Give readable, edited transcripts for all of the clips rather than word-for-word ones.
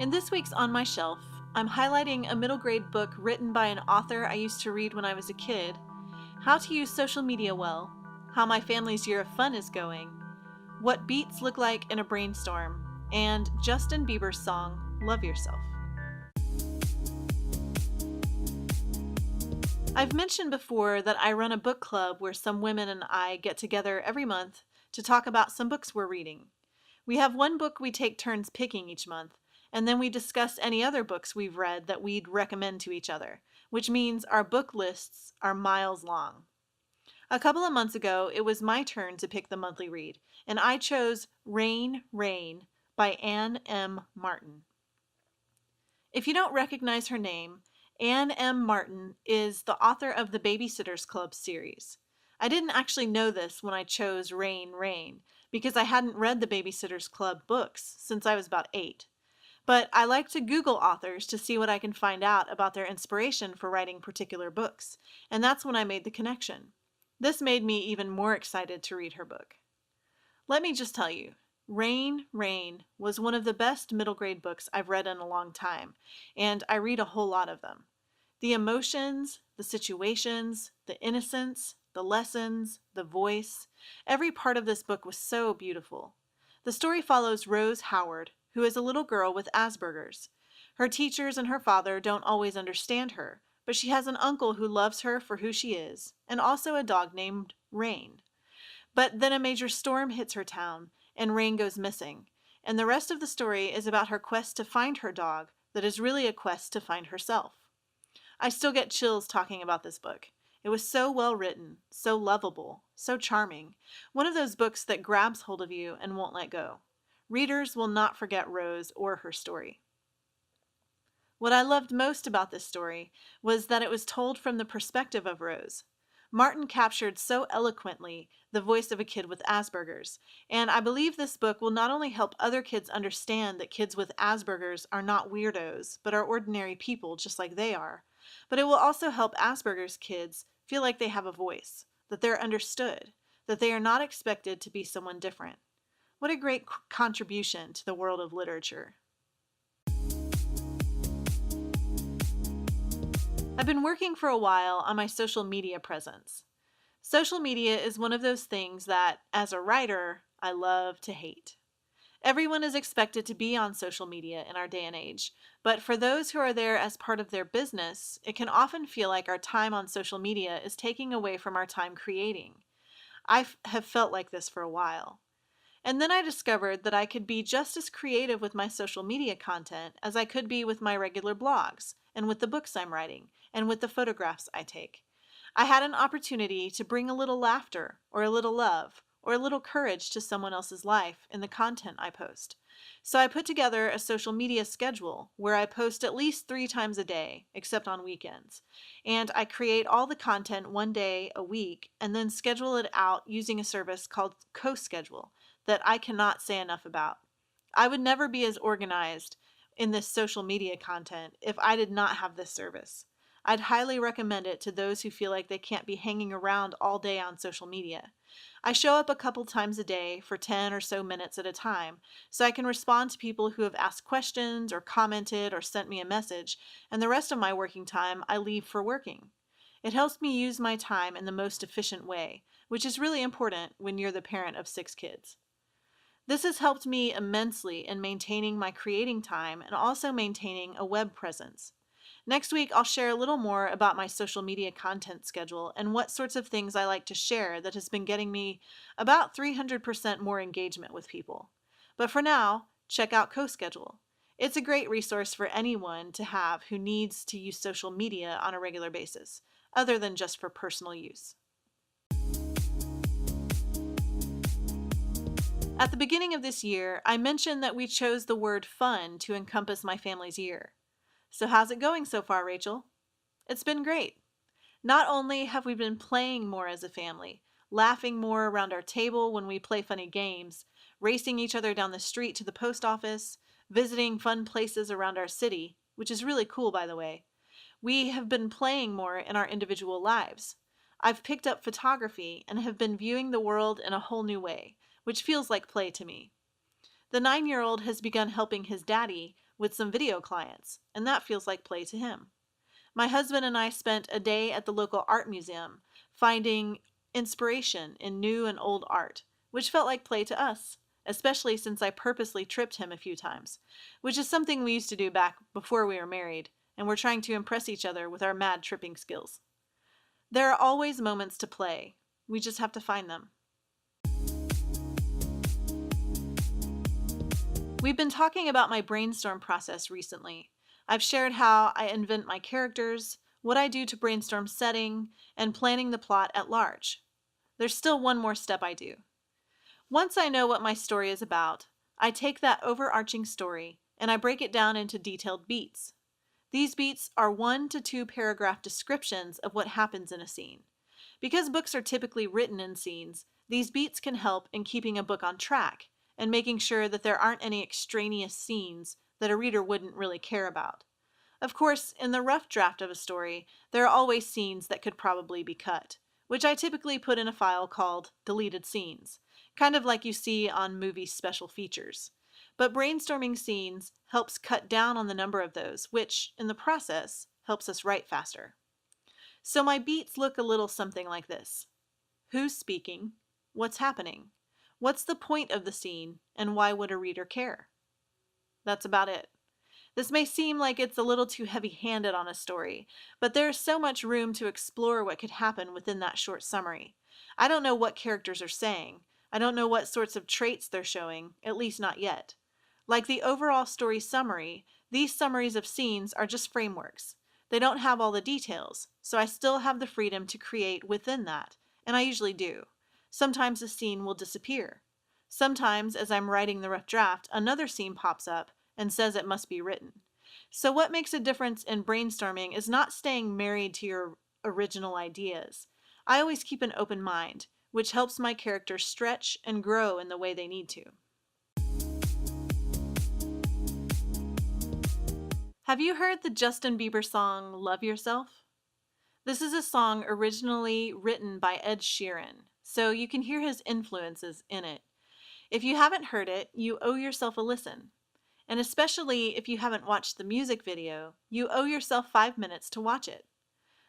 In this week's On My Shelf, I'm highlighting a middle grade book written by an author I used to read when I was a kid, How to Use Social Media Well, How My Family's Year of Fun is Going, What Beats Look Like in a Brainstorm, and Justin Bieber's song, Love Yourself. I've mentioned before that I run a book club where some women and I get together every month to talk about some books we're reading. We have one book we take turns picking each month, and then we discuss any other books we've read that we'd recommend to each other, which means our book lists are miles long. A couple of months ago, it was my turn to pick the monthly read, and I chose Rain, Rain by Anne M. Martin. If you don't recognize her name, Anne M. Martin is the author of the Babysitter's Club series. I didn't actually know this when I chose Rain, Rain, because I hadn't read the Babysitter's Club books since I was about 8. But I like to Google authors to see what I can find out about their inspiration for writing particular books, and that's when I made the connection. This made me even more excited to read her book. Let me just tell you, Rain, Rain was one of the best middle grade books I've read in a long time, and I read a whole lot of them. The emotions, the situations, the innocence, the lessons, the voice, every part of this book was so beautiful. The story follows Rose Howard, who is a little girl with Asperger's. Her teachers and her father don't always understand her, but she has an uncle who loves her for who she is, and also a dog named Rain. But then a major storm hits her town, and Rain goes missing, and the rest of the story is about her quest to find her dog that is really a quest to find herself. I still get chills talking about this book. It was so well written, so lovable, so charming, one of those books that grabs hold of you and won't let go. Readers will not forget Rose or her story. What I loved most about this story was that it was told from the perspective of Rose. Martin captured so eloquently the voice of a kid with Asperger's, and I believe this book will not only help other kids understand that kids with Asperger's are not weirdos, but are ordinary people just like they are, but it will also help Asperger's kids feel like they have a voice, that they're understood, that they are not expected to be someone different. What a great contribution to the world of literature. I've been working for a while on my social media presence. Social media is one of those things that, as a writer, I love to hate. Everyone is expected to be on social media in our day and age, but for those who are there as part of their business, it can often feel like our time on social media is taking away from our time creating. I have felt like this for a while. And then I discovered that I could be just as creative with my social media content as I could be with my regular blogs, and with the books I'm writing, and with the photographs I take. I had an opportunity to bring a little laughter, or a little love, or a little courage to someone else's life in the content I post. So I put together a social media schedule where I post at least 3 times a day, except on weekends. And I create all the content one day a week, and then schedule it out using a service called CoSchedule that I cannot say enough about. I would never be as organized in this social media content if I did not have this service. I'd highly recommend it to those who feel like they can't be hanging around all day on social media. I show up a couple times a day for 10 or so minutes at a time, so I can respond to people who have asked questions or commented or sent me a message, and the rest of my working time I leave for working. It helps me use my time in the most efficient way, which is really important when you're the parent of 6 kids. This has helped me immensely in maintaining my creating time and also maintaining a web presence. Next week, I'll share a little more about my social media content schedule and what sorts of things I like to share that has been getting me about 300% more engagement with people. But for now, check out CoSchedule. It's a great resource for anyone to have who needs to use social media on a regular basis, other than just for personal use. At the beginning of this year, I mentioned that we chose the word fun to encompass my family's year. So how's it going so far, Rachel? It's been great. Not only have we been playing more as a family, laughing more around our table when we play funny games, racing each other down the street to the post office, visiting fun places around our city, which is really cool, by the way. We have been playing more in our individual lives. I've picked up photography and have been viewing the world in a whole new way, which feels like play to me. The 9-year-old has begun helping his daddy with some video clients, and that feels like play to him. My husband and I spent a day at the local art museum, finding inspiration in new and old art, which felt like play to us, especially since I purposely tripped him a few times, which is something we used to do back before we were married, and we're trying to impress each other with our mad tripping skills. There are always moments to play. We just have to find them. We've been talking about my brainstorm process recently. I've shared how I invent my characters, what I do to brainstorm setting, and planning the plot at large. There's still one more step I do. Once I know what my story is about, I take that overarching story and I break it down into detailed beats. These beats are 1 to 2 paragraph descriptions of what happens in a scene. Because books are typically written in scenes, these beats can help in keeping a book on track and making sure that there aren't any extraneous scenes that a reader wouldn't really care about. Of course, in the rough draft of a story, there are always scenes that could probably be cut, which I typically put in a file called deleted scenes, kind of like you see on movie special features. But brainstorming scenes helps cut down on the number of those, which, in the process, helps us write faster. So my beats look a little something like this. Who's speaking? What's happening? What's the point of the scene, and why would a reader care? That's about it. This may seem like it's a little too heavy-handed on a story, but there's so much room to explore what could happen within that short summary. I don't know what characters are saying. I don't know what sorts of traits they're showing, at least not yet. Like the overall story summary, these summaries of scenes are just frameworks. They don't have all the details, so I still have the freedom to create within that, and I usually do. Sometimes a scene will disappear. Sometimes, as I'm writing the rough draft, another scene pops up and says it must be written. So what makes a difference in brainstorming is not staying married to your original ideas. I always keep an open mind, which helps my characters stretch and grow in the way they need to. Have you heard the Justin Bieber song Love Yourself? This is a song originally written by Ed Sheeran, so you can hear his influences in it. If you haven't heard it, you owe yourself a listen. And especially if you haven't watched the music video, you owe yourself 5 minutes to watch it.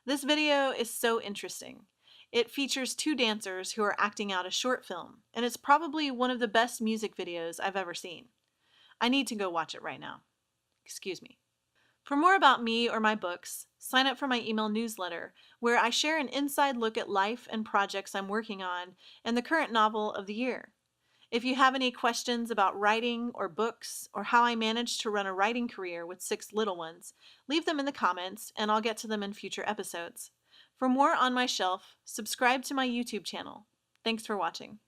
This video is so interesting. It features 2 dancers who are acting out a short film, and it's probably one of the best music videos I've ever seen. I need to go watch it right now. Excuse me. For more about me or my books, sign up for my email newsletter, where I share an inside look at life and projects I'm working on and the current novel of the year. If you have any questions about writing or books or how I managed to run a writing career with 6 little ones, leave them in the comments and I'll get to them in future episodes. For more on my shelf, subscribe to my YouTube channel. Thanks for watching.